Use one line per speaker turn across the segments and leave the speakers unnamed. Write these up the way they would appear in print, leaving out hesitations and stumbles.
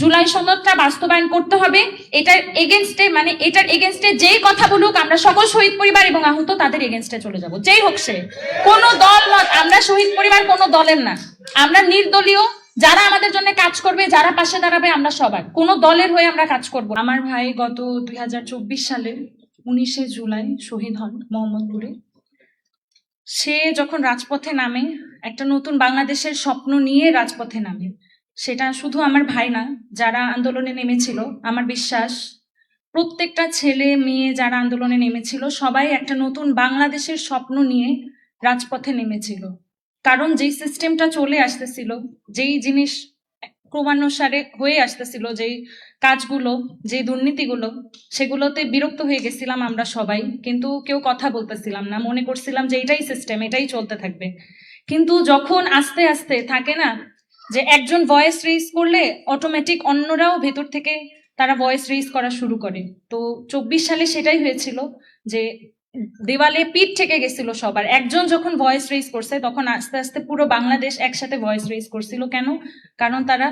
জুলাই সনদটা বাস্তবায়ন করতে হবে। এটার এগেনস্টে যেই কথা বলুক আমরা সকল শহীদ পরিবার এবং আহত তাদের এগেনস্টে চলে যাব, যেই হোক সে। কোনো দল মত, আমরা শহীদ পরিবার কোনো দলের না, আমরা নির্দলীয়। যারা আমাদের জন্য কাজ করবে, যারা পাশে দাঁড়াবে, আমরা সবার, কোনো দলের হয়ে আমরা কাজ করব। আমার ভাই গত 2024 সালের 19শে জুলাই শহীদ হন মোহাম্মদপুরে। সে যখন রাজপথে নামে, একটা নতুন বাংলাদেশের স্বপ্ন নিয়ে রাজপথে নামে, সেটা শুধু আমার ভাই না, যারা আন্দোলনে নেমেছিল, আমার বিশ্বাস প্রত্যেকটা ছেলে মেয়ে যারা আন্দোলনে নেমেছিল সবাই একটা নতুন বাংলাদেশের স্বপ্ন নিয়ে রাজপথে নেমেছিল। কারণ যেই সিস্টেমটা চলে আসতেছিল, যেই জিনিস ক্রমানুসারে হয়ে আসতেছিল, যেই কাজগুলো, যে দুর্নীতিগুলো, সেগুলোতে বিরক্ত হয়ে গেছিলাম আমরা সবাই। কিন্তু কেউ কথা বলতেছিলাম না, মনে করছিলাম যে এটাই সিস্টেম, এটাই চলতে থাকবে। কিন্তু যখন আস্তে আস্তে থাকে না যে একজন ভয়েস রেইজ করলে অটোমেটিক অন্যরাও ভেতর থেকে তারা ভয়েস রেইজ করা শুরু করে। তো 24 সালে সেটাই হয়েছিল, যে দেওয়ালে পিঠ থেকে গেছিল সবার। একজন যখন ভয়েস রেইজ করছে তখন আস্তে আস্তে পুরো বাংলাদেশ একসাথে ভয়েস রেইজ করছিল। কেন? কারণ তারা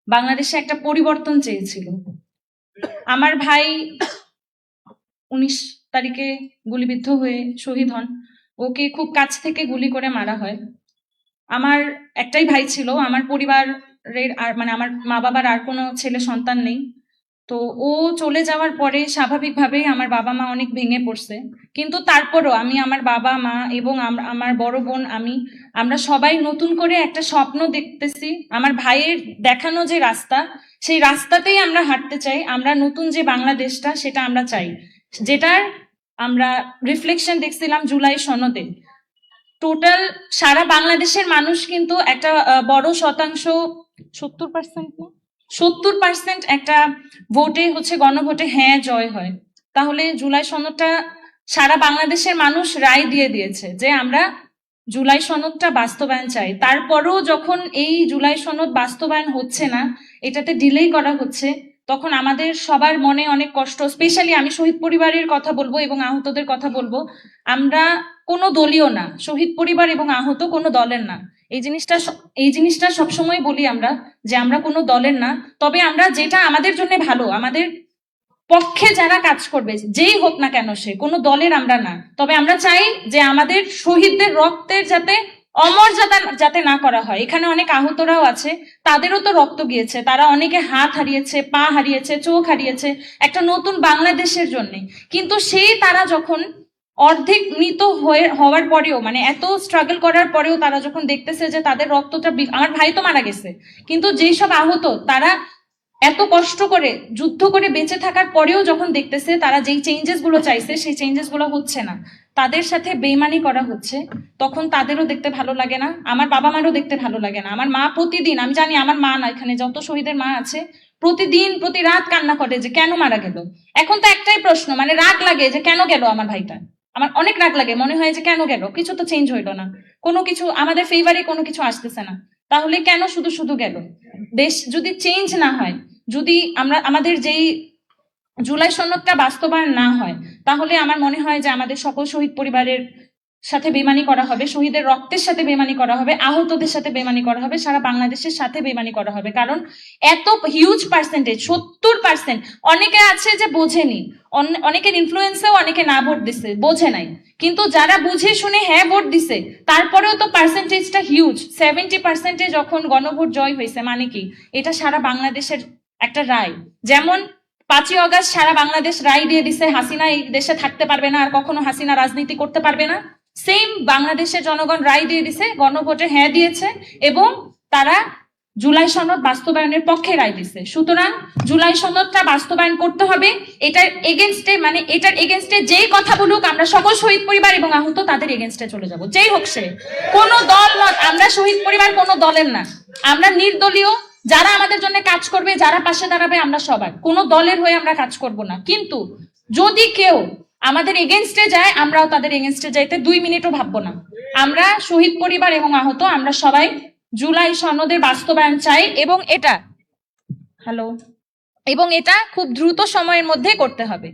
বাংলাদেশে একটা পরিবর্তন চেয়েছিল। আমার ভাই 19 তারিখে গুলিবিদ্ধ হয়ে শহীদ হন। ওকে খুব কাছ থেকে গুলি করে মারা হয়। আমার একটাই ভাই ছিল, আমার পরিবারের আর আমার মা বাবার আর কোনো ছেলে সন্তান নেই। তো ও চলে যাওয়ার পরে স্বাভাবিকভাবেই আমার বাবা মা অনেক ভেঙে পড়ছে। কিন্তু তারপরও আমি, আমার বাবা মা এবং আমার বড় বোন, আমরা সবাই নতুন করে একটা স্বপ্ন দেখতেছি। আমার ভাইয়ের দেখানো যে রাস্তা, সেই রাস্তাতেই আমরা হাঁটতে চাই। আমরা নতুন যে বাংলাদেশটা, সেটা আমরা চাই, যেটার আমরা রিফ্লেকশন দেখছিলাম জুলাই সনদে। টোটাল সারা বাংলাদেশের মানুষ কিন্তু একটা বড় শতাংশ, 70% একটা ভোটে হচ্ছে, গণভোটে হ্যাঁ জয় হয়। তাহলে জুলাই সনদটা সারা বাংলাদেশের মানুষ রায় দিয়ে দিয়েছে যে আমরা জুলাই সনদটা বাস্তবায়ন চাই। তারপরেও যখন এই জুলাই সনদ বাস্তবায়ন হচ্ছে না, এটাতে ডিলে করা হচ্ছে, তখন আমাদের সবার মনে অনেক কষ্ট। স্পেশালি আমি শহীদ পরিবারের কথা বলবো এবং আহতদের কথা বলবো। আমরা কোনো দলীয় না, শহীদ পরিবার এবং আহত কোনো দলের না। এই জিনিসটা সবসময় বলি আমরা, যে আমরা কোনো দলের না। তবে আমরা যেটা আমাদের জন্য ভালো, আমাদের পক্ষে যারা কাজ করবে, যেই হোক না কেন, সে কোনো দলের আমরা না। তবে আমরা চাই যে আমাদের শহীদদের রক্তের যাতে অমর্যাদা যাতে না করা হয়। এখানে অনেক আহতরাও আছে, তাদেরও তো রক্ত গিয়েছে, তারা অনেকে হাত হারিয়েছে, পা হারিয়েছে, চোখ হারিয়েছে একটা নতুন বাংলাদেশের জন্য। কিন্তু তারা যখন অর্ধেক মৃত হওয়ার পরেও, এত স্ট্রাগল করার পরেও তারা যখন দেখতেছে যে তাদের রক্তটা, আমার ভাই তো মারা গেছে, কিন্তু যেই সব আহত, তারা এত কষ্ট করে যুদ্ধ করে বেঁচে থাকার পরেও যখন দেখতেছে তারা যেই চেঞ্জেস গুলো চাইছে সেই চেঞ্জেস গুলো হচ্ছে না, তাদের সাথে বেইমানি করা হচ্ছে, তখন তাদেরও দেখতে ভালো লাগে না, আমার বাবা মারও দেখতে ভালো লাগে না। আমার মা প্রতিদিন, আমি জানি আমার মা না, এখানে যত শহীদের মা আছে, প্রতিদিন প্রতি রাত কান্না করে যে কেন মারা গেল। এখন তো একটাই প্রশ্ন, রাগ লাগে যে কেন গেল আমার ভাইটা। আমার অনেক রাগ লাগে, মনে হয় যে কেন গেল, কিছু তো চেঞ্জ হইলো না, কোনো কিছু আমাদের ফেভারে কোনো কিছু আসতেছে না, তাহলে কেন শুধু শুধু গেল। দেশ যদি চেঞ্জ না হয়, যদি আমাদের যেই জুলাই সনদটা বাস্তবায়ন না হয়, তাহলে আমার মনে হয় যে আমাদের সকল শহীদ পরিবারের সাথে বেমানি করা হবে, শহীদের রক্তের সাথে বেমানি করা হবে, আহতদের সাথে বেমানি করা হবে, সারা বাংলাদেশের সাথে বেমানি করা হবে। কারণ এত হিউজ পার্সেন্টেজ, 70%, অনেকে আছে যে বোঝেনি, অনেকের ইনফ্লুয়েন্সেও অনেকে না ভোট দিছে, বোঝে নাই। কিন্তু যারা বুঝে শুনে হ্যাঁ ভোট দিছে, তারপরেও তো পার্সেন্টেজটা হিউজ। 70% যখন গণভোট জয় হয়েছে, মানে কি, এটা সারা বাংলাদেশের একটা রায়। যেমন 5ই অগস্ট সারা বাংলাদেশ রায় দিয়ে দিছে হাসিনা এই দেশে থাকতে পারবে না, আর কখনো হাসিনা রাজনীতি করতে পারবে না। সেম বাংলাদেশের জনগণ রায় দিয়ে দিছে, গণভোটে হ্যাঁ দিয়েছে, এবং তারা জুলাই সনদ বাস্তবায়নের পক্ষে রায় দিছে। সুতরাং জুলাই সনদটা বাস্তবায়ন করতে হবে। এটার এগেনস্টে যেই কথা বলুক আমরা সকল শহীদ পরিবার এবং আহত তাদের এগেনস্টে চলে যাব, যেই হোক সে। কোনো দল মত, আমরা শহীদ পরিবার কোনো দলের না, আমরা নির্দলীয়। যারা আমাদের জন্য কাজ করবে, যারা পাশে দাঁড়াবে, আমরা সবার, কোনো দলের হয়ে আমরা কাজ করব না। কিন্তু যদি কেউ আমাদের এগেনস্টে যায়, আমরাও তাদের এগেনস্টে যাইতে 2 মিনিটও ভাববো না। আমরা শহীদ পরিবার এবং আহত, আমরা সবাই জুলাই সনদের বাস্তবায়ন চাই, এবং এটা খুব দ্রুত সময়ের মধ্যে করতে হবে।